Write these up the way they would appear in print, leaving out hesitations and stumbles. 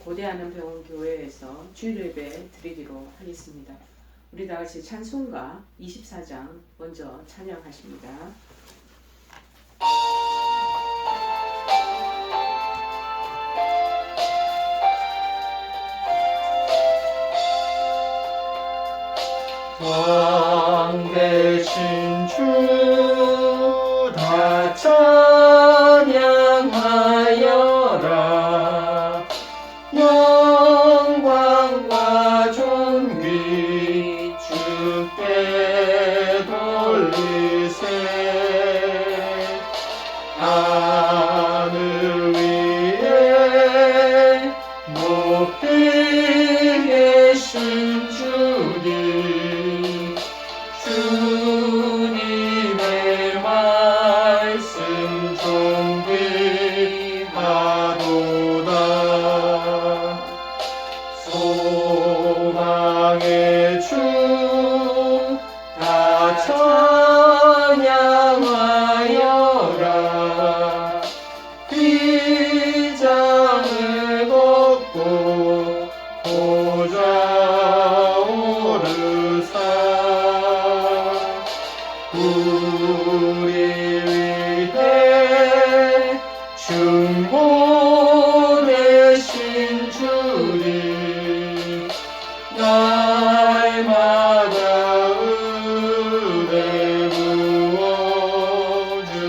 고대하는 병원 교회에서 주일 예배 드리기로 하겠습니다. 우리 다 같이 찬송가 24장 먼저 찬양하십니다. 왕 대신 주 다 찬양하여라. 영광과 존귀 주께 돌리세. 하늘 위에 높이 계신 주님, 주님의 말씀 존귀하도다. 소망의 주 다 찬양하여라. 휘장을 걷고 보좌 오르사. 우리 위해 중보되신 주님, 날마다 은혜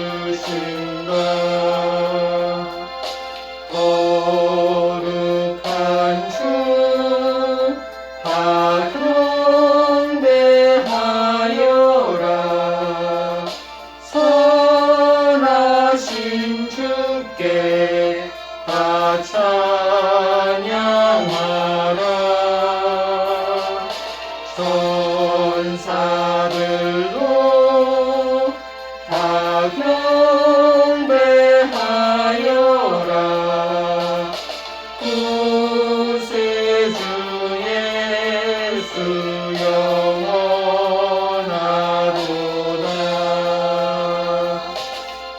부어주신다. 거룩한 주 다 경배하여라. 선하신 주께 다 찬양하라. 천사들도 다 경배하여라. 구세주 예수 영원하도다.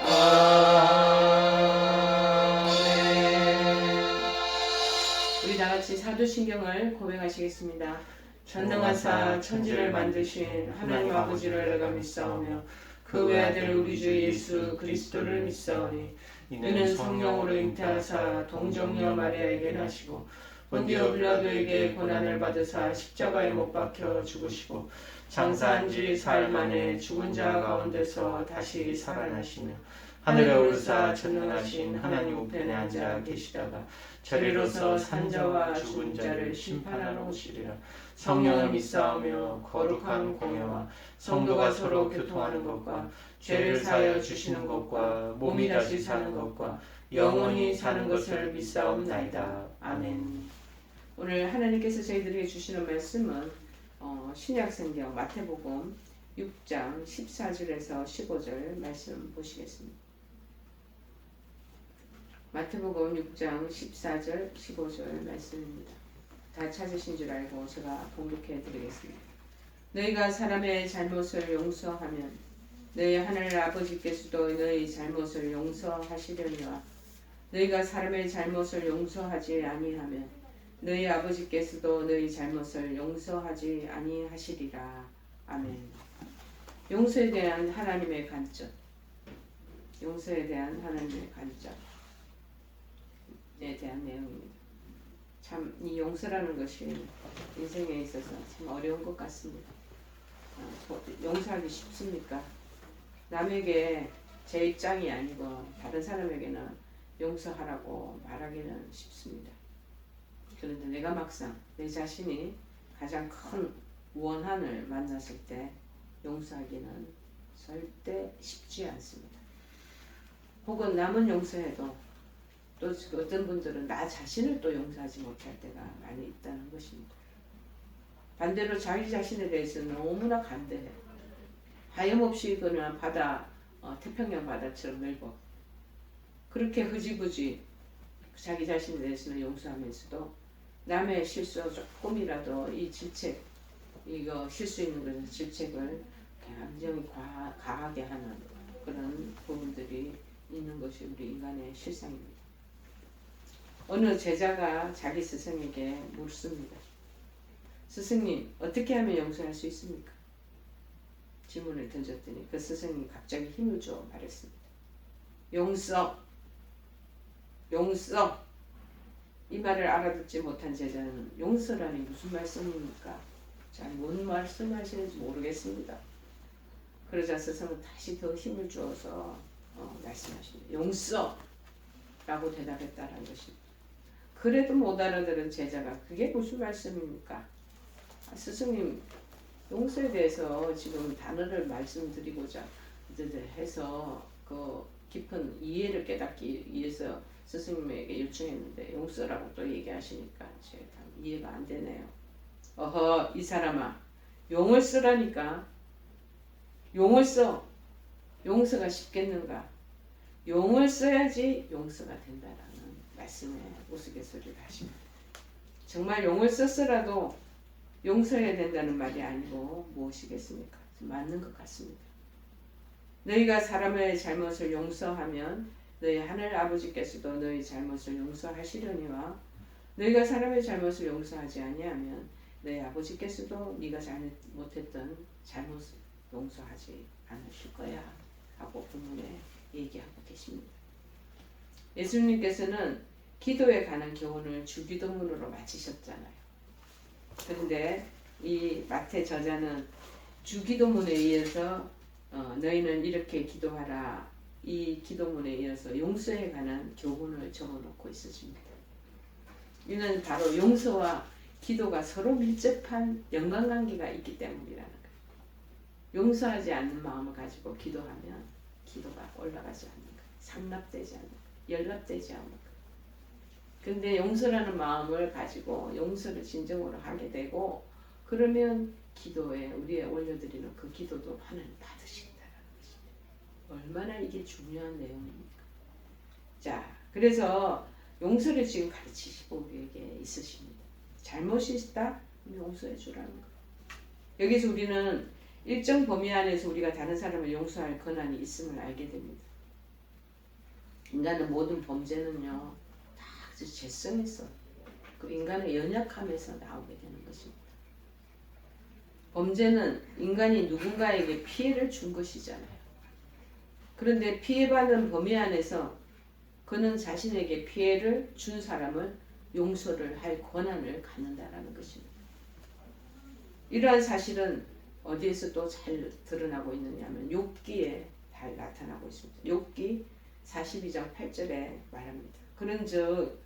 아멘. 우리 다 같이 사도신경을 고백하시겠습니다. 전능하사 천지를 만드신 하나님 아버지를 내가 믿사오며 그 외아들 우리 주 예수 그리스도를 믿사오니 이는 성령으로 잉태하사 동정녀 마리아에게 나시고 본디오 빌라도에게 고난을 받으사 십자가에 못 박혀 죽으시고 장사한 지 사흘 만에 죽은 자 가운데서 다시 살아나시며 하늘에 오르사 전능하신 하나님 우편에 앉아 계시다가 저리로서 산자와 죽은 자를 심판하러 오시리라. 성령을 믿사오며 거룩한 공예와 성도가 서로 교통하는 것과 죄를 사하여 주시는 것과 몸이 다시 사는 것과 영원히 사는 것을 믿사옵나이다. 아멘. 오늘 하나님께서 저희들에게 주시는 말씀은 신약성경 마태복음 6장 14절에서 15절 말씀 보시겠습니다. 마태복음 6장 14절 15절 말씀입니다. 다 찾으신 줄 알고 제가 봉독해 드리겠습니다. 너희가 사람의 잘못을 용서하면 너희 하늘 아버지께서도 너희 잘못을 용서하시려니와 너희가 사람의 잘못을 용서하지 아니하면 너희 아버지께서도 너희 잘못을 용서하지 아니하시리라. 아멘. 용서에 대한 하나님의 관점, 용서에 대한 하나님의 관점에 대한 내용입니다. 참 이 용서라는 것이 인생에 있어서 참 어려운 것 같습니다. 용서하기 쉽습니까? 남에게 제 입장이 아니고 다른 사람에게는 용서하라고 말하기는 쉽습니다. 그런데 내가 막상 내 자신이 가장 큰 원한을 만났을 때 용서하기는 절대 쉽지 않습니다. 혹은 남은 용서해도 또 어떤 분들은 나 자신을 또 용서하지 못할 때가 많이 있다는 것입니다. 반대로 자기 자신에 대해서는 너무나 간대해요. 하염없이 그는 태평양 바다처럼 넓어 그렇게 흐지부지 자기 자신에 대해서는 용서하면서도 남의 실수 조금이라도 이 질책, 이거 실수 있는 것은 질책을 굉장히 과하게 하는 그런 부분들이 있는 것이 우리 인간의 실상입니다. 어느 제자가 자기 스승에게 묻습니다. 스승님, 어떻게 하면 용서할 수 있습니까? 질문을 던졌더니 그 스승이 갑자기 힘을 줘 말했습니다. 용서. 용서. 이 말을 알아듣지 못한 제자는 용서라니 무슨 말씀입니까? 잘 뭔 말씀하시는지 모르겠습니다. 그러자 스승은 다시 더 힘을 주어서 말씀하십니다. 용서라고 대답했다는 것입니다. 그래도 못 알아들은 제자가 그게 무슨 말씀입니까? 스승님, 용서에 대해서 지금 단어를 말씀드리고자 해서 그 깊은 이해를 깨닫기 위해서 스승님에게 요청했는데 용서라고 또 얘기하시니까 제가 이해가 안 되네요. 어허, 이 사람아, 용을 쓰라니까. 용을 써. 용서가 쉽겠는가? 용을 써야지 용서가 된다라는 말씀에 우스갯소리를 하십니다. 정말 용을 썼으라도 용서해야 된다는 말이 아니고 무엇이겠습니까? 맞는 것 같습니다. 너희가 사람의 잘못을 용서하면 너희 하늘 아버지께서도 너희 잘못을 용서하시려니와 너희가 사람의 잘못을 용서하지 아니하면 너희 아버지께서도 네가 잘못했던 잘못을 용서하지 않으실 거야 하고 본문에 얘기하고 계십니다. 예수님께서는 기도에 관한 교훈을 주기도문으로 마치셨잖아요. 그런데 이 마태 저자는 주기도문에 의해서 너희는 이렇게 기도하라, 이 기도문에 이어서 용서에 관한 교훈을 적어놓고 있으십니다. 이는 바로 용서와 기도가 서로 밀접한 연관관계가 있기 때문이라는 거예요. 용서하지 않는 마음을 가지고 기도하면 기도가 올라가지 않는 거예요. 상납되지 않는 거예요. 연락되지 않는 거예요. 근데 용서라는 마음을 가지고 용서를 진정으로 하게 되고 그러면 기도에 우리의 올려드리는 그 기도도 하나님 받으신다는 것입니다. 얼마나 이게 중요한 내용입니까? 자, 그래서 용서를 지금 가르치시고 우리에게 있으십니다. 잘못이 있다? 용서해 주라는 거예요. 여기서 우리는 일정 범위 안에서 우리가 다른 사람을 용서할 권한이 있음을 알게 됩니다. 인간의 모든 범죄는요, 다 죄성에서 그 인간의 연약함에서 나오게 되는 것입니다. 범죄는 인간이 누군가에게 피해를 준 것이잖아요. 그런데 피해받는 범위 안에서 그는 자신에게 피해를 준 사람을 용서를 할 권한을 갖는다라는 것입니다. 이러한 사실은 어디에서 또 잘 드러나고 있느냐면 욥기에 잘 나타나고 있습니다. 욥기 42장 8절에 말합니다. 그런즉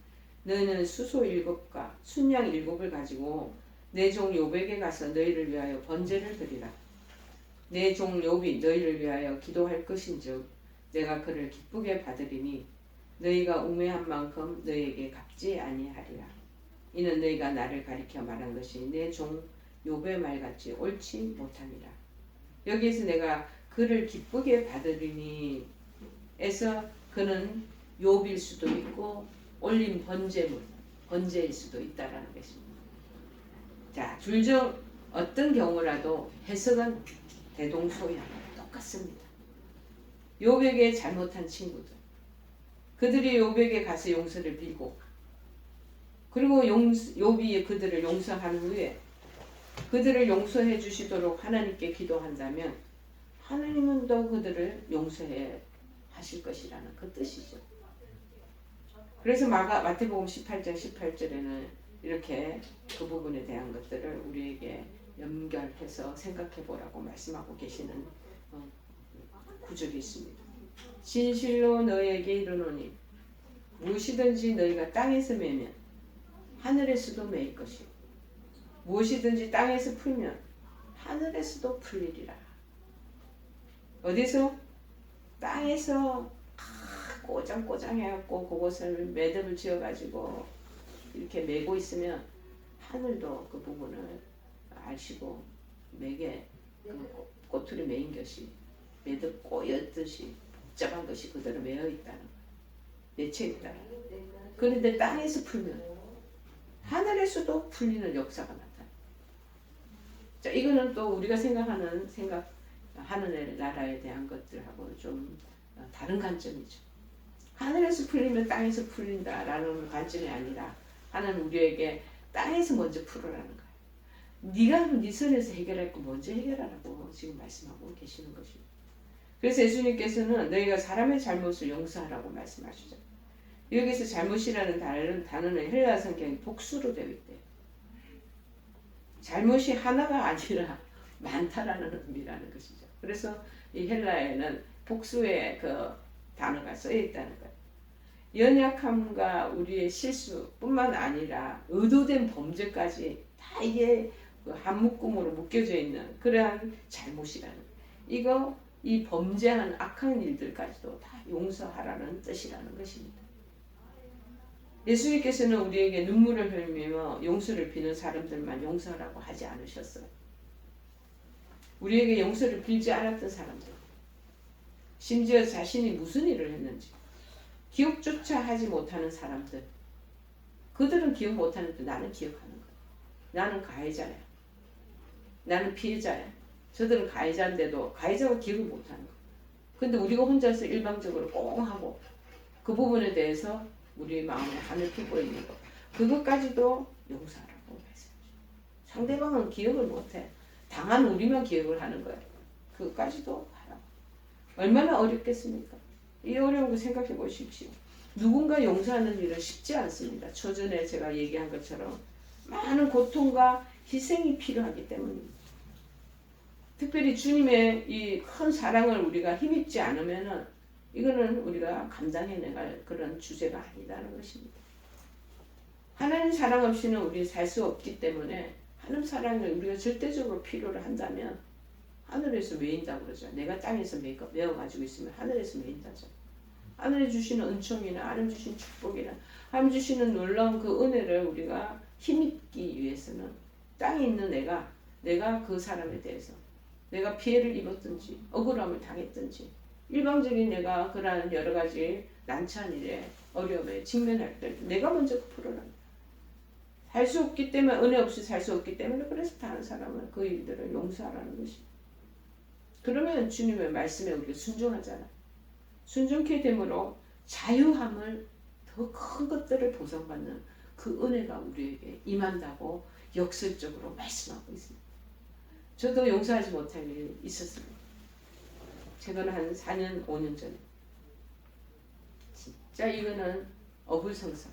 너희는 수소 7과 순양 7을 가지고 내 종 욥에게 가서 너희를 위하여 번제를 드리라. 내 종 욥이 너희를 위하여 기도할 것인즉 내가 그를 기쁘게 받으리니 너희가 우매한 만큼 너희에게 갚지 아니하리라. 이는 너희가 나를 가리켜 말한 것이 내 종 욥의 말같이 옳지 못함이라. 여기에서 내가 그를 기쁘게 받으리니 에서 그는 욥일 수도 있고 올린 번제일 수도 있다라는 것입니다. 자, 둘 중 어떤 경우라도 해석은 대동소이하고 똑같습니다. 욥에게 잘못한 친구들, 그들이 욥에게 가서 용서를 빌고 그리고 욥이 그들을 용서한 후에 그들을 용서해 주시도록 하나님께 기도한다면 하나님은 또 그들을 용서해 하실 것이라는 그 뜻이죠. 그래서 마태복음 18장 18절에는 이렇게 그 부분에 대한 것들을 우리에게 연결해서 생각해 보라고 말씀하고 계시는 구절이 있습니다. 진실로 너희에게 이르노니 무엇이든지 너희가 땅에서 매면 하늘에서도 매일 것이고 무엇이든지 땅에서 풀면 하늘에서도 풀리리라. 어디서? 땅에서 꼬장꼬장 해갖고 그곳을 매듭을 지어가지고 이렇게 매고 있으면 하늘도 그 부분을 아시고 매게 그 꼬투리 매인 것이 매듭 꼬였듯이 복잡한 것이 그대로 매여 있다는 거예요. 맺혀 있다는 거예요. 그런데 땅에서 풀면 하늘에서도 풀리는 역사가 나타나요. 자, 이거는 또 우리가 생각하는 나라에 대한 것들하고 좀 다른 관점이죠. 하늘에서 풀리면 땅에서 풀린다라는 관점이 아니라 하나님 우리에게 땅에서 먼저 풀어라는 거예요. 네가 네 선에서 해결할 거 먼저 해결하라고 지금 말씀하고 계시는 것입니다. 그래서 예수님께서는 너희가 사람의 잘못을 용서하라고 말씀하시죠. 여기서 잘못이라는 단어는 헬라 성경이 복수로 되어 있대요. 잘못이 하나가 아니라 많다라는 의미라는 것이죠. 그래서 이 헬라에는 복수의 그 단어가 쓰여 있다는 거예요. 연약함과 우리의 실수뿐만 아니라 의도된 범죄까지 다 이게 한 묶음으로 묶여져 있는 그러한 잘못이라는 거예요. 이 범죄한 악한 일들까지도 다 용서하라는 뜻이라는 것입니다. 예수님께서는 우리에게 눈물을 흘리며 용서를 비는 사람들만 용서하라고 하지 않으셨어요. 우리에게 용서를 빌지 않았던 사람들, 심지어 자신이 무슨 일을 했는지 기억조차 하지 못하는 사람들, 그들은 기억 못하는데 나는 기억하는 거야. 나는 가해자야. 나는 피해자야. 저들은 가해자인데도 가해자가 기억을 못하는 거야. 근데 우리가 혼자서 일방적으로 꽁 하고 그 부분에 대해서 우리 마음에 한을 품고 있는 것, 그것까지도 용서하라고 말씀하죠. 상대방은 기억을 못해. 당한 우리만 기억을 하는 거예요. 그것까지도 하라고. 얼마나 어렵겠습니까? 이 어려운 거 생각해 보십시오. 누군가 용서하는 일은 쉽지 않습니다. 초전에 제가 얘기한 것처럼 많은 고통과 희생이 필요하기 때문입니다. 특별히 주님의 이 큰 사랑을 우리가 힘입지 않으면은 이거는 우리가 감당해내갈 그런 주제가 아니라는 것입니다. 하나님 사랑 없이는 우리는 살 수 없기 때문에 하나님 사랑을 우리가 절대적으로 필요로 한다면 하늘에서 메인다고 그러죠. 내가 땅에서 메어가지고 있으면 하늘에서 메인다죠. 하늘에 주시는 은총이나 하나님 주신 축복이나 하나님 주시는 놀라운 그 은혜를 우리가 힘입기 위해서는 땅에 있는 내가 그 사람에 대해서 내가 피해를 입었든지 억울함을 당했든지 일방적인 내가 그러한 여러 가지 난처한 일에 어려움에 직면할 때 내가 먼저 풀어라. 살 수 없기 때문에 은혜 없이 살 수 없기 때문에 그래서 다른 사람은 그 일들을 용서하라는 것입니다. 그러면 주님의 말씀에 우리가 순종하잖아. 순종케 됨으로 자유함을 더 큰 것들을 보상받는 그 은혜가 우리에게 임한다고 역설적으로 말씀하고 있습니다. 저도 용서하지 못할 일이 있었습니다. 최근 한 4년, 5년 전에 진짜 이거는 어불성설.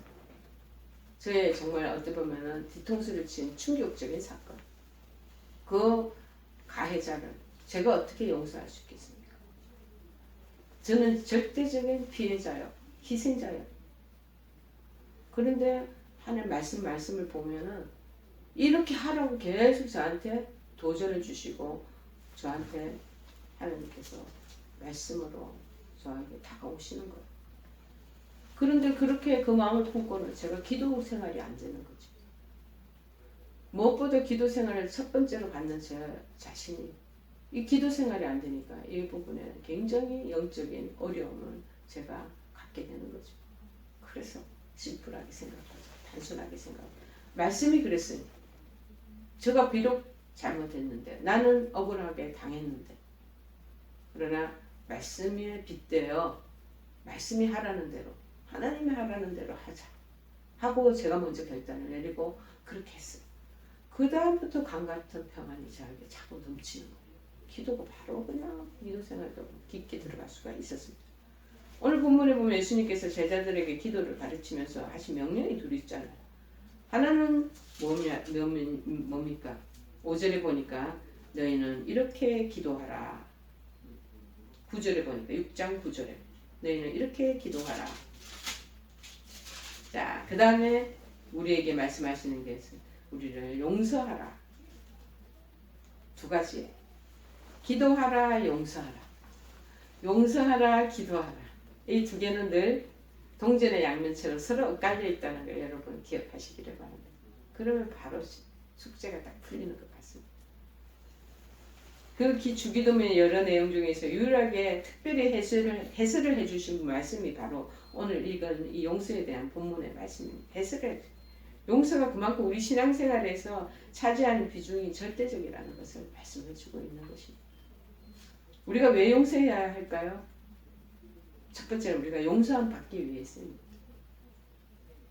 저의 정말 어떻게 보면은 뒤통수를 친 충격적인 사건. 그 가해자를 제가 어떻게 용서할 수 있겠습니까? 저는 절대적인 피해자요, 희생자요. 그런데 하나님 말씀을 보면은 이렇게 하라고 계속 저한테 도전을 주시고 저한테 하나님께서 말씀으로 저에게 다가오시는 거예요. 그런데 그렇게 그 마음을 품고는 제가 기도 생활이 안 되는 거죠. 무엇보다 기도 생활을 첫 번째로 갖는 제 자신이 이 기도 생활이 안 되니까 이 부분에 굉장히 영적인 어려움을 제가 갖게 되는 거죠. 그래서 심플하게 생각하죠. 단순하게 생각하죠. 말씀이 그랬으니 제가 비록 잘못했는데 나는 억울하게 당했는데 그러나 말씀에 빗대어 말씀이 하라는 대로 하나님이 하라는 대로 하자 하고 제가 먼저 결단을 내리고 그렇게 했어요. 그 다음부터 강같은 평안이 저에게 자꾸 넘치는 거예요. 기도가 바로 그냥 기도 생활도 깊게 들어갈 수가 있었습니다. 오늘 본문에 보면 예수님께서 제자들에게 기도를 가르치면서 하신 명령이 둘이 있잖아요. 하나는 뭡니까? 5절에 보니까 너희는 이렇게 기도하라. 9절에 보니까 6장 9절에 너희는 이렇게 기도하라. 자, 그 다음에 우리에게 말씀하시는 게 우리를 용서하라. 두 가지. 기도하라, 용서하라. 용서하라, 기도하라. 이 두 개는 늘 동전의 양면처럼 서로 엇갈려 있다는 걸 여러분 기억하시기를 바랍니다. 그러면 바로 숙제가 딱 풀리는 것 같습니다. 그 주기도문의 여러 내용 중에서 유일하게 특별히 해설을 해주신 말씀이 바로 오늘 읽은 이 용서에 대한 본문의 말씀입니다. 해설을 용서가 그만큼 우리 신앙생활에서 차지하는 비중이 절대적이라는 것을 말씀해주고 있는 것입니다. 우리가 왜 용서해야 할까요? 첫 번째는 우리가 용서함 받기 위해서입니다.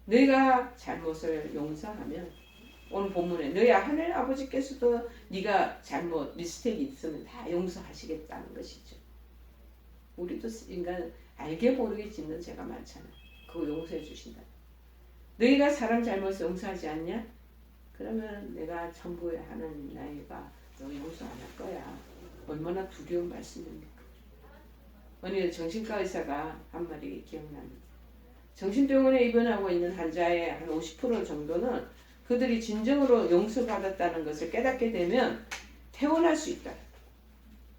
너희가 잘못을 용서하면 오늘 본문에 너희 하늘 아버지께서도 네가 잘못 미스테이크 있으면 다 용서하시겠다는 것이죠. 우리도 인간 알게 모르게 짓는 죄가 많잖아. 그거 용서해 주신다. 너희가 사람 잘못을 용서하지 않냐? 그러면 내가 천부에 하는 나이가 너 용서 안 할 거야. 얼마나 두려운 말씀입니까? 어느 정신과 의사가 한 말이 기억납니다. 정신병원에 입원하고 있는 환자의 한 50% 정도는 그들이 진정으로 용서받았다는 것을 깨닫게 되면 퇴원할 수 있다.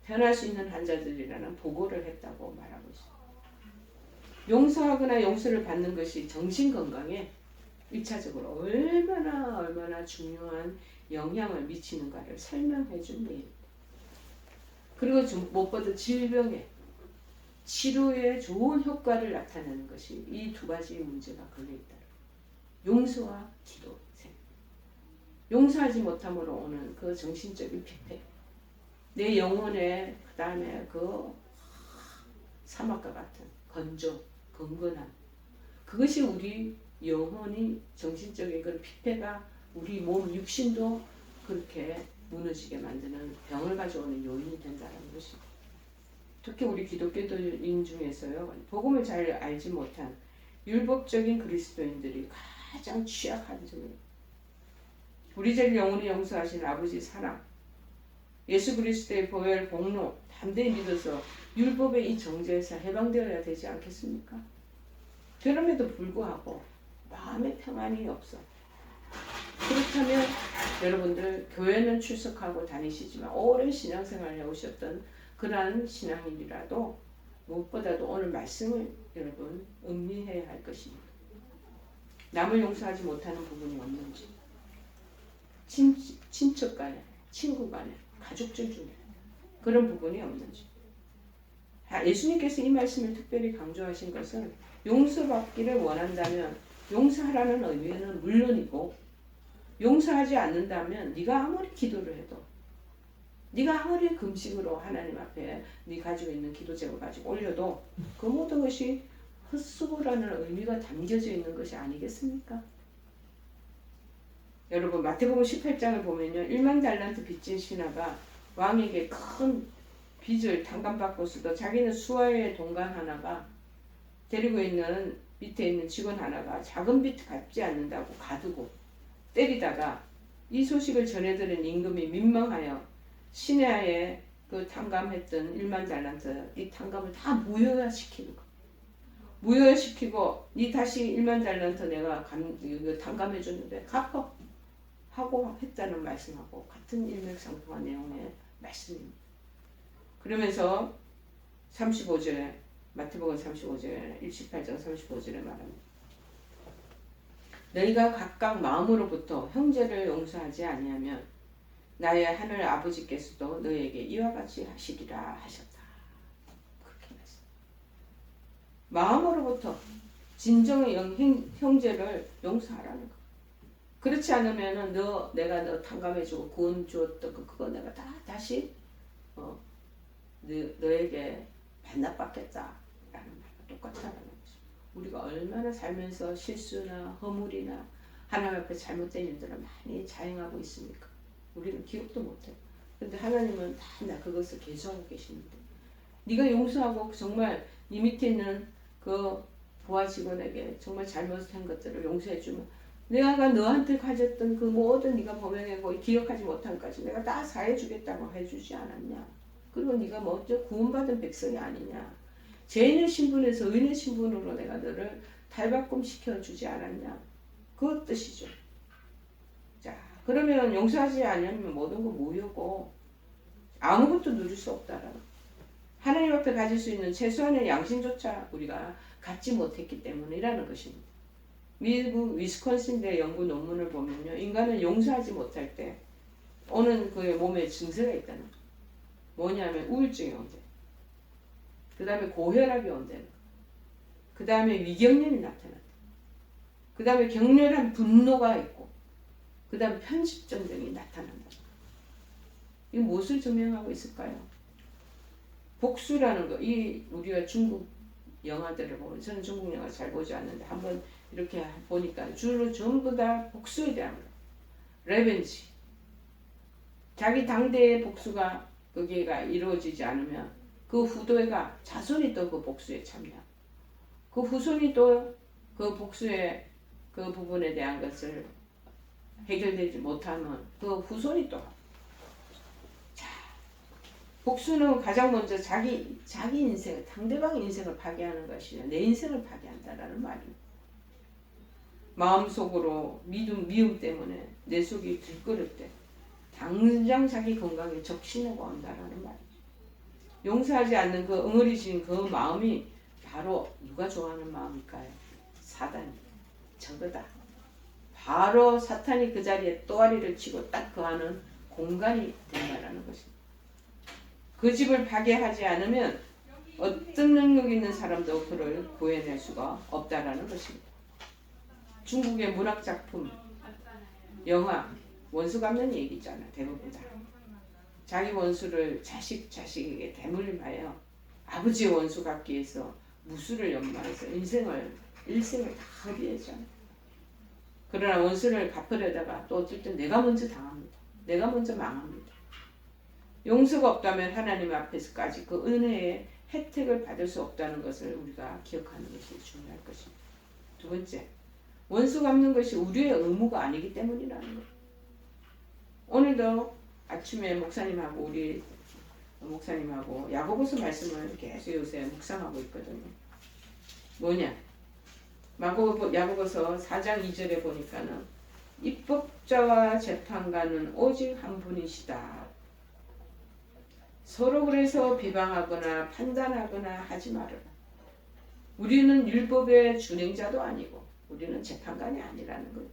퇴원할 수 있는 환자들이라는 보고를 했다고 말하고 있습니다. 용서하거나 용서를 받는 것이 정신건강에 1차적으로 얼마나 중요한 영향을 미치는가를 설명해 준 내용입니다. 그리고 무엇보다 질병에 치료에 좋은 효과를 나타내는 것이 이 두 가지 문제가 걸려있다. 용서와 기도. 용서하지 못함으로 오는 그 정신적인 피폐, 내 영혼의 그 다음에 그 사막과 같은 건조, 건건함, 그것이 우리 영혼이 정신적인 그런 피폐가 우리 몸 육신도 그렇게 무너지게 만드는 병을 가져오는 요인이 된다는 것입니다. 특히 우리 기독교인 중에서요, 복음을 잘 알지 못한 율법적인 그리스도인들이 가장 취약한 점이에요. 우리 죄를 영원히 용서하신 아버지 사랑, 예수 그리스도의 보혈 공로 담대히 믿어서 율법의 이 정죄에서 해방되어야 되지 않겠습니까? 그럼에도 불구하고 마음의 평안이 없어. 그렇다면 여러분들 교회는 출석하고 다니시지만 오랜 신앙생활을 해오셨던 그러한 신앙인이라도 무엇보다도 오늘 말씀을 여러분 음미해야 할 것입니다. 남을 용서하지 못하는 부분이 없는지, 친척 간에, 친구 간에, 가족들 중에 그런 부분이 없는지. 예수님께서 이 말씀을 특별히 강조하신 것은 용서받기를 원한다면 용서하라는 의미는 물론이고, 용서하지 않는다면 네가 아무리 기도를 해도, 네가 아무리 금식으로 하나님 앞에 네 가지고 있는 기도제를 가지고 올려도 그 모든 것이 헛수고라는 의미가 담겨져 있는 것이 아니겠습니까? 여러분 마태복음 18장을 보면요, 1만 달란트 빚진 신하가 왕에게 큰 빚을 탕감받고서도 자기는 수하의 동관 하나가 데리고 있는 밑에 있는 직원 하나가 작은 빚 갚지 않는다고 가두고 때리다가 이 소식을 전해들은 임금이 민망하여 시내하에 그 탕감했던 1만 달란트 이 탕감을 다 무효화시키는 거. 무효화시키고 니 다시 1만 달란트 내가 탕감해 줬는데 갚어 하고 했다는 말씀하고 같은 일맥상통한 내용의 말씀입니다. 그러면서 35절에 마태복음 35절에 18장 35절에 말합니다. 너희가 각각 마음으로부터 형제를 용서하지 아니하면 나의 하늘 아버지께서도 너희에게 이와 같이 하시리라 하셨다. 그렇게 말씀. 마음으로부터 진정의 형제를 용서하라는 거. 그렇지 않으면은 내가 너 탕감해주고 구원 주었던 그거 내가 다시 너에게 반납받겠다라는 말과 똑같다는 거죠. 우리가 얼마나 살면서 실수나 허물이나 하나님 앞에 잘못된 일들을 많이 자행하고 있습니까? 우리는 기억도 못해. 근데 하나님은 다 그것을 계속하고 계시는데, 네가 용서하고 정말 네 밑에 있는 그 부하 직원에게 정말 잘못한 것들을 용서해주면 내가 너한테 가졌던 그 모든 네가 범행하고 기억하지 못한 것까지 내가 다 사해주겠다고 해주지 않았냐? 그리고 네가 먼저 구원받은 백성이 아니냐? 죄인의 신분에서 의인의 신분으로 내가 너를 탈바꿈 시켜주지 않았냐? 그 뜻이죠. 자, 그러면 용서하지 않으면 모든 거 무효고 아무것도 누릴 수 없다라는, 하나님 앞에 가질 수 있는 최소한의 양심조차 우리가 갖지 못했기 때문이라는 것입니다. 미국 위스콘신대 연구 논문을 보면요, 인간은 용서하지 못할 때 오는 그의 몸에 증세가 있다는 거예요. 뭐냐면 우울증이 온대. 그 다음에 고혈압이 온다는 거예요. 그 다음에 위경련이 나타난다. 그 다음에 격렬한 분노가 있고, 그 다음에 편집증 등이 나타난다. 이거 무엇을 증명하고 있을까요? 복수라는 거, 이 우리가 중국 영화들을 보면 저는 중국 영화 잘 보지 않는데 한번 이렇게 보니까 주로 전부 다 복수에 대한 거. 레벤지. 자기 당대의 복수가 그게가 이루어지지 않으면 그 후대가 자손이 또 그 복수에 참여. 그 후손이 또 그 복수의 그 부분에 대한 것을 해결되지 못하면 그 후손이 또 복수는 가장 먼저 자기 인생, 상대방의 인생을 파괴하는 것이요 내 인생을 파괴한다라는 말입니다. 마음속으로 미움 때문에 내 속이 들끓을 때 당장 자기 건강에 적신호가 온다라는 말이죠. 용서하지 않는 그 응어리진 그 마음이 바로 누가 좋아하는 마음일까요? 사단이, 저거다. 바로 사탄이 그 자리에 또아리를 치고 딱 거하는 공간이 된다라는 것입니다. 그 집을 파괴하지 않으면 어떤 능력 있는 사람도 그를 구해낼 수가 없다라는 것입니다. 중국의 문학 작품, 영화, 원수 갚는 얘기 있잖아. 대부분 다. 자기 원수를 자식에게 대물림하여 아버지의 원수 갚기 위해서 무수를 연마해서 일생을 다 허비했잖아. 그러나 원수를 갚으려다가 또 어떨 땐 내가 먼저 당합니다. 내가 먼저 망합니다. 용서가 없다면 하나님 앞에서까지 그 은혜의 혜택을 받을 수 없다는 것을 우리가 기억하는 것이 중요할 것입니다. 두 번째, 원수 갚는 것이 우리의 의무가 아니기 때문이라는 것. 오늘도 아침에 우리 목사님하고 야고보서 말씀을 계속 요새 묵상하고 있거든요. 뭐냐? 야고보서 4장 2절에 보니까는 입법자와 재판관은 오직 한 분이시다. 서로 그래서 비방하거나 판단하거나 하지 말아라. 우리는 율법의 준행자도 아니고 우리는 재판관이 아니라는 거예요.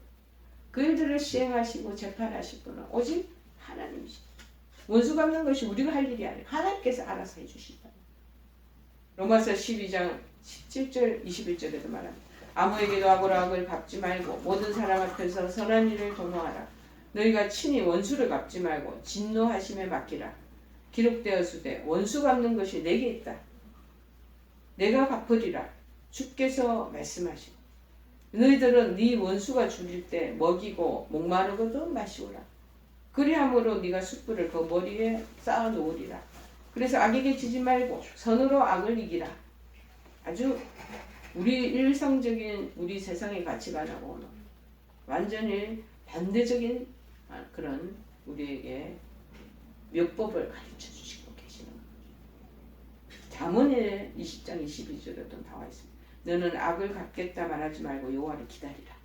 그 일들을 시행하시고 재판하실 분은 오직 하나님이시다. 원수 갚는 것이 우리가 할 일이 아니라 하나님께서 알아서 해주신다. 로마서 12장 17절 21절에도 말합니다. 아무에게도 악을 갚지 말고 모든 사람 앞에서 선한 일을 도모하라. 너희가 친히 원수를 갚지 말고 진노하심에 맡기라. 기록되었으되 원수 갚는 것이 내게 있다. 내가 갚으리라. 주께서 말씀하시고 너희들은 네 원수가 줄일 때 먹이고 목마르거든 마시오라. 그리함으로 네가 숯불을 그 머리에 쌓아 놓으리라. 그래서 악에게 지지 말고 선으로 악을 이기라. 아주 우리 일상적인 우리 세상의 가치관하고는 완전히 반대적인 그런 우리에게 묘법을 가르쳐 주시고 계시는 거죠. 잠언의 20장 22절에도 나와 있습니다. 너는 악을 갚겠다 말하지 말고 여호와를 기다리라.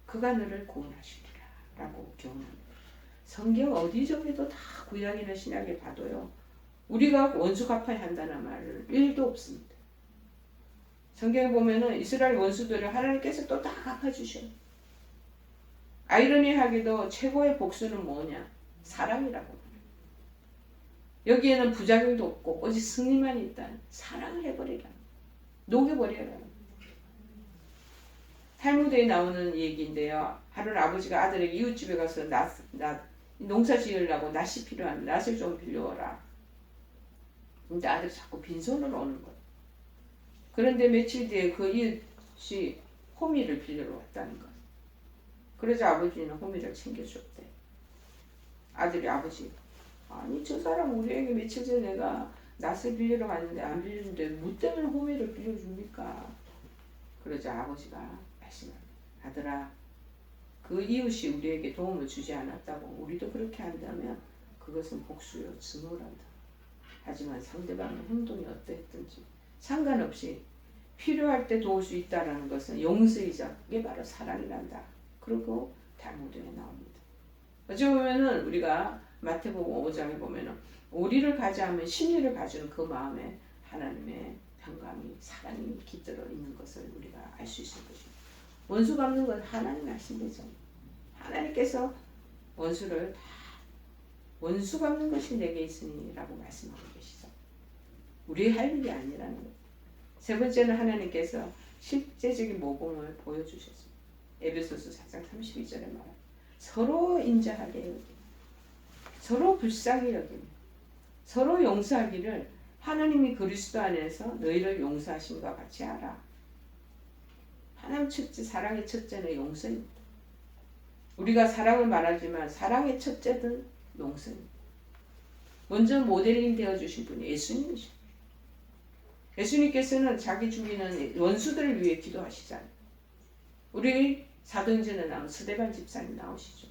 그가 너를 구원하시리라 라고 교훈합니다. 성경 어디저기도 다 구약이나 신약에 봐도요. 우리가 원수 갚아야 한다는 말을 1도 없습니다. 성경에 보면은 이스라엘 원수들을 하나님께서 또 다 갚아주셔요. 아이러니하게도 최고의 복수는 뭐냐? 사랑이라고. 여기에는 부작용도 없고 오직 승리만 있다. 사랑을 해버리라. 녹여버려라. 탈무드에 나오는 얘기인데요. 하루는 아버지가 아들에게 이웃집에 가서 농사 지으려고 낫이 필요한 낫을 좀 빌려오라. 근데 아들이 자꾸 빈손으로 오는 거예요. 그런데 며칠 뒤에 그 이웃이 호미를 빌리러 왔다는 거예요. 그래서 아버지는 호미를 챙겨줬대. 아들이 아버지, 아니 저 사람 우리에게 며칠 전에 내가 낫을 빌리러 갔는데 안 빌리는데 뭐 때문에 호미를 빌려줍니까? 그러자 아버지가 말씀합니다. 아들아, 그 이웃이 우리에게 도움을 주지 않았다고 우리도 그렇게 한다면 그것은 복수요 증오란다. 하지만 상대방의 행동이 어떠했든지 상관없이 필요할 때 도울 수 있다는 것은 용서이자 그게 바로 사랑이란다. 그리고 탈무드에 나옵니다. 어찌 보면은 우리가 마태복음 5장에 보면은 우리를 가져하면 심리를 가지는 그 마음에 하나님의 평강이 사랑이 깃들어 있는 것을 우리가 알 수 있을 것입니다. 원수 갚는 건 하나님 하신대죠. 하나님께서 원수를 다 원수 갚는 것이 내게 있으니라고 말씀하고 계시죠. 우리의 할 일이 아니라는 거예요. 세 번째는 하나님께서 실제적인 모범을 보여주셨습니다. 에베소서 4장 32절에 말합니다. 서로 인자하게 여기며 서로 불쌍히 여기며 서로 용서하기를 하나님이 그리스도 안에서 너희를 용서하심과 같이 하라. 하나님 첫째, 사랑의 첫째는 용서입니다. 우리가 사랑을 말하지만 사랑의 첫째는 용서입니다. 먼저 모델링 되어주신 분이 예수님이죠. 예수님께서는 자기 죽이는 원수들을 위해 기도하시잖아요. 우리 사도행전에 나온 스데반 집사님 나오시죠.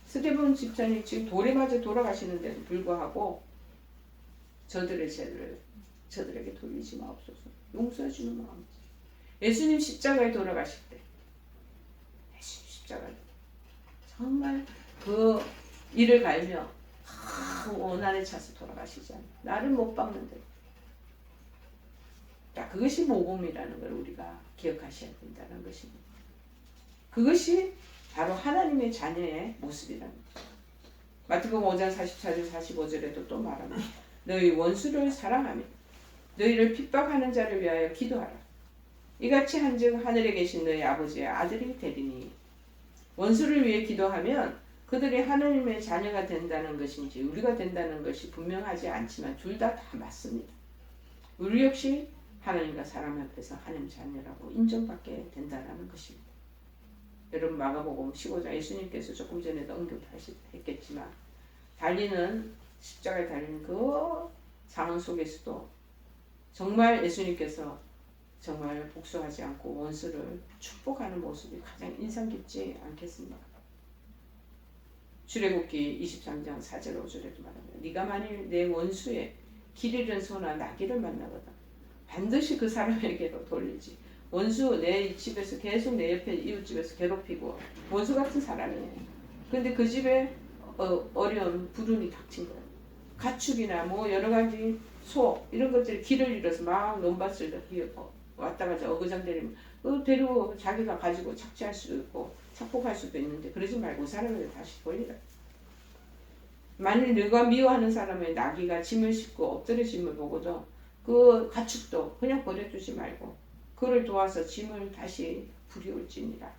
스데반 집사님 지금 돌에 맞아 돌아가시는데도 불구하고 저들의 죄를 저들에게 돌리지 마옵소서. 용서해 주는 마음. 예수님 십자가에 돌아가실 때 예수님 십자가에 정말 그 이를 갈며 원한에 차서 돌아가시지 않아요. 나를 못 박는데. 자, 그것이 모범이라는 걸 우리가 기억하셔야 된다는 것입니다. 그것이 바로 하나님의 자녀의 모습이라는 거죠. 마태복음 5장 44절 45절에도 또 말합니다. 너희 원수를 사랑하며 너희를 핍박하는 자를 위하여 기도하라. 이같이 한즉 하늘에 계신 너희 아버지의 아들이 되리니. 원수를 위해 기도하면 그들이 하나님의 자녀가 된다는 것인지 우리가 된다는 것이 분명하지 않지만 둘 다 맞습니다. 우리 역시 하나님과 사람 앞에서 하나님 자녀라고 인정받게 된다는 것입니다. 여러분 마가복음 15장 예수님께서 조금 전에도 언급했겠지만 달리는 십자가에 달리는 그 상황 속에서도 정말 예수님께서 정말 복수하지 않고 원수를 축복하는 모습이 가장 인상 깊지 않겠습니까? 출애굽기 23장 4절 5절에도 말합니다. 네가 만일 내 원수의 길 잃은 소나 나귀를 만나거든 반드시 그 사람에게로 돌리지. 원수 내 집에서 계속 내 옆에 이웃집에서 괴롭히고 원수 같은 사람이에요. 근데 그 집에 어려운 불운이 닥친 거예요. 가축이나 뭐 여러 가지 소 이런 것들이 길을 잃어서 막 논밭을 왔다 가자 어그장대리면 데리고 자기가 가지고 착취할 수도 있고 착복할 수도 있는데 그러지 말고 그 사람에게 다시 돌리라. 만일 너가 미워하는 사람의 나귀가 짐을 싣고 엎드려짐을 보고도 그 가축도 그냥 버려두지 말고 그를 도와서 짐을 다시 부리울지니라.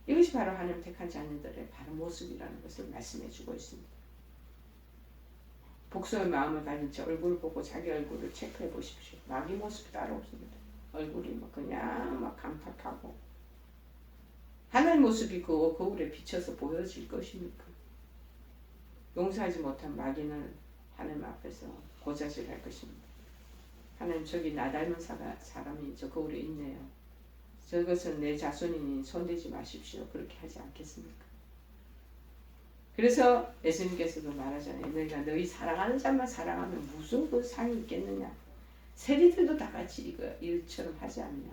이것이 바로 하나님 택한 자녀들의 바로 모습이라는 것을 말씀해 주고 있습니다. 복수의 마음을 가진 채 얼굴을 보고 자기 얼굴을 체크해 보십시오. 마귀 모습이 따로 없습니다. 얼굴이 막 그냥 막 강팍하고 하나님 모습이 그 거울에 비춰서 보여질 것입니까? 용서하지 못한 마귀는 하나님 앞에서 고자질할 것입니다. 하나님 저기 나 닮은 사람이 저 거울에 있네요. 저것은 내 자손이니 손대지 마십시오. 그렇게 하지 않겠습니까? 그래서 예수님께서도 말하잖아요. 너희가 너희 사랑하는 자만 사랑하면 무슨 그 상이 있겠느냐. 세리들도 다 같이 일처럼 하지 않냐.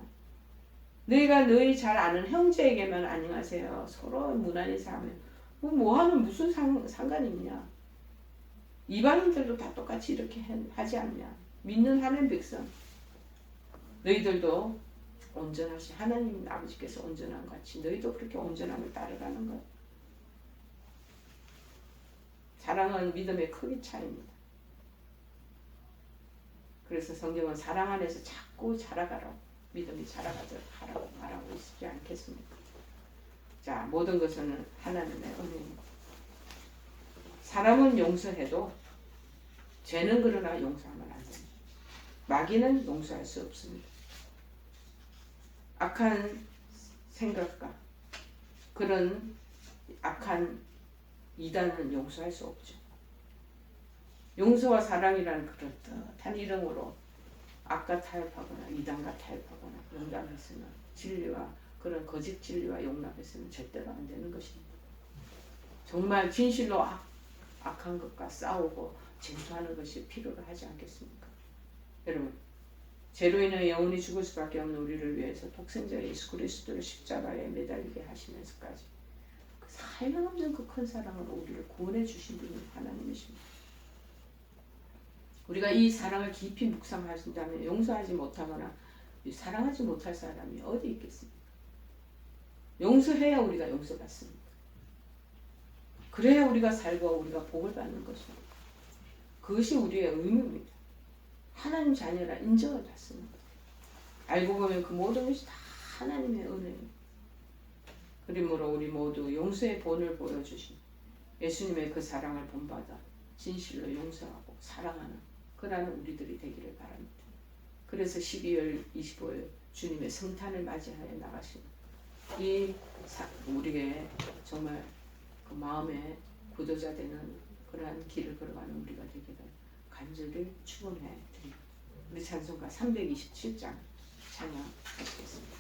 너희가 너희 잘 아는 형제에게만 안녕하세요. 서로 무난히 사하면 뭐 하면 무슨 상관이 있냐. 이방인들도 다 똑같이 이렇게 하지 않냐. 믿는 하나님 백성 너희들도 온전하시 하나님 아버지께서 온전한 것 같이 너희도 그렇게 온전함을 따르라는 것. 사랑은 믿음의 크기 차이입니다. 그래서 성경은 사랑 안에서 자꾸 자라가라고 믿음이 자라가도록 하라고 말하고 있지 않겠습니까? 자, 모든 것은 하나님의 은혜입니다. 사람은 용서해도 죄는 그러나 용서하면 안 됩니다. 마귀는 용서할 수 없습니다. 악한 생각과 그런 악한 이단은 용서할 수 없죠. 용서와 사랑이라는 그럴듯한 이름으로 악과 타협하거나 이단과 타협하거나 용납해서는 진리와 그런 거짓 진리와 용납해서는 절대로 안 되는 것입니다. 정말 진실로 악한 것과 싸우고 진토하는 것이 필요로 하지 않겠습니까? 여러분, 죄로 인해 영원히 죽을 수밖에 없는 우리를 위해서 독생자 예수 그리스도를 십자가에 매달리게 하시면서까지 그 사용없는 그 큰 사랑으로 우리를 구원해 주신 분이 하나님이십니다. 우리가 이 사랑을 깊이 묵상하신다면 용서하지 못하거나 사랑하지 못할 사람이 어디 있겠습니까? 용서해야 우리가 용서받습니다. 그래야 우리가 살고 우리가 복을 받는 것입니다. 그것이 우리의 의무입니다. 하나님 자녀라 인정을 받습니다. 알고 보면 그 모든 것이 다 하나님의 은혜입니다. 그러므로 우리 모두 용서의 본을 보여주신 예수님의 그 사랑을 본받아 진실로 용서하고 사랑하는 그러한 우리들이 되기를 바랍니다. 그래서 12월 25일 주님의 성탄을 맞이하여 나가신 우리에게 정말 그 마음의 구도자 되는 그러한 길을 걸어가는 우리가 되기를 간절히 축원해 드립니다. 우리 찬송가 327장 찬양하시겠습니다.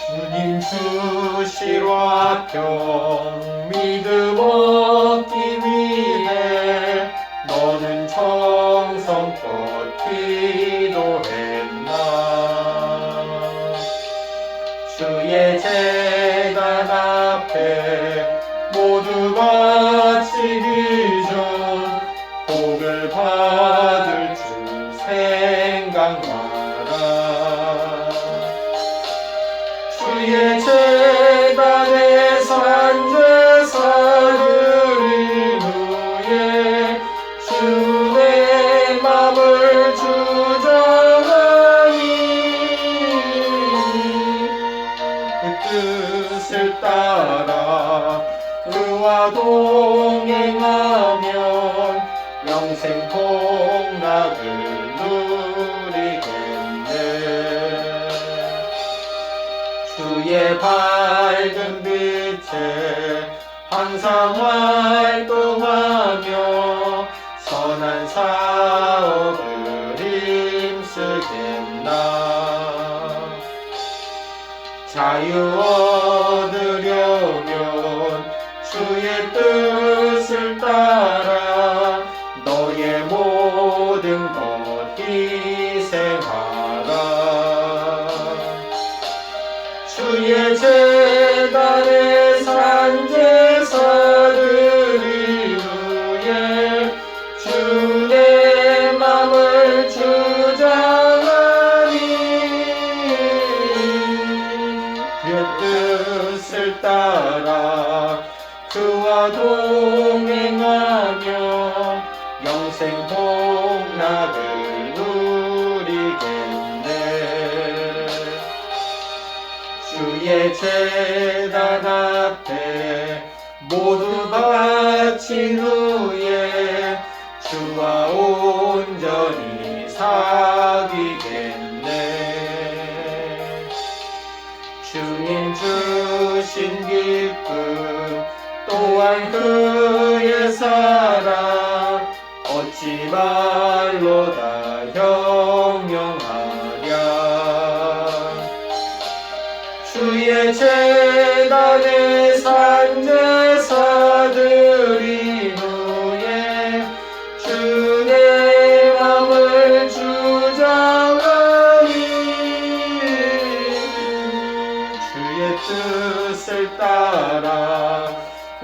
주님 주시와 평 믿음 얻기 위해 너는 정성껏 기도했나. 주의 제단 앞에 모두 바치기 전 복을 받을 주 생각마라. 주의 제단에 산제사드린 후에 주의 맘을 주장하니 그 뜻을 따라 그와 동행하면 영생 복락을 누리겠네. 주의 밝은 빛에 항상 활동하며 선한 사업을 힘쓰겠나. 자유 얻으려면 주의 뜻을 따라 너의 모든 것 희생하라. 주의 제단에 산제사드린 후에 주의 맘을 주장하니 그의 뜻을 따라 그와 동행하며 영생 복락을 누리겠네. 주의 제단 앞에 모두 바친 후에 주와 온전히 사귀겠네. 주님 주신 기쁨 또한 그의 사랑 어찌 말로 다 형용하랴. 주의 제단에 산제사드린 후에 주의 맘을 주장하니 주의 뜻을 따라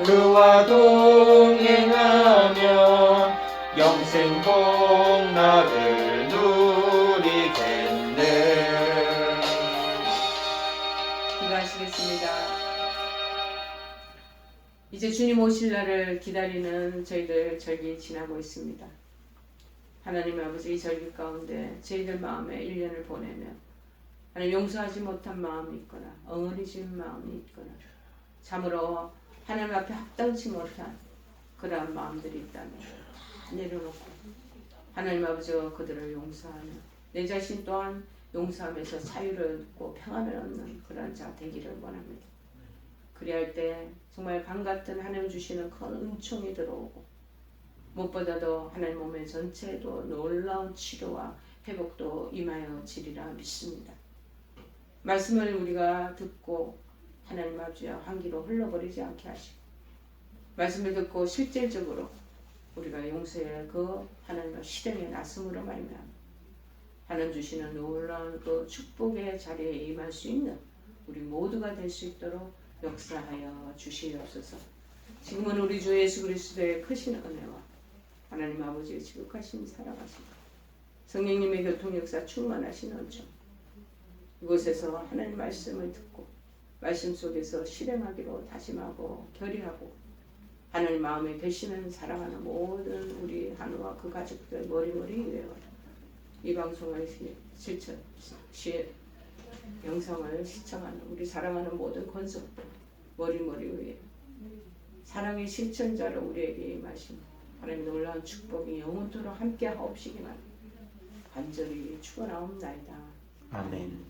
그와 동행하며 영생 복락을 누리겠네. 기도하시겠습니다. 이제 주님 오실 날을 기다리는 저희들 절기 지나고 있습니다. 하나님 아버지, 이 절기 가운데 저희들 마음에 1년을 보내며 하나님 용서하지 못한 마음이 있거나 엉은해진 마음이 있거나 참으로 하나님 앞에 합당치 못한 그러한 마음들이 있다면 내려놓고 하나님 아버지가 그들을 용서하며 내 자신 또한 용서하면서 자유를 얻고 평안을 얻는 그러한 자 되기를 원합니다. 그리할 때 정말 밤같은 하나님 주시는 큰 은총이 들어오고 무엇보다도 하나님 몸의 전체에도 놀라운 치료와 회복도 임하여 지리라 믿습니다. 말씀을 우리가 듣고 하나님 아버지와 환기로 흘러버리지 않게 하시고 말씀을 듣고 실질적으로 우리가 용서의 그 하나님과 실행에 나섬으로 말미암아 하나님 주시는 놀라운 그 축복의 자리에 임할 수 있는 우리 모두가 될 수 있도록 역사하여 주시옵소서. 지금은 우리 주 예수 그리스도의 크신 은혜와 하나님 아버지의 지극하신 사랑하심 성령님의 교통 역사 충만하신 은총 이곳에서 하나님 말씀을 듣고 말씀 속에서 실행하기로 다짐하고 결의하고 하나님 마음에 배시는 사랑하는 모든 우리 한우와 그 가족들 머리머리 위에 이 방송을 영상을 시청하는 우리 사랑하는 모든 권속들 머리머리 위에 사랑의 실천자로 우리에게 임하신 하나님 놀라운 축복이 영원토록 함께 하옵시기만 간절히 축원하옵나이다. 아멘.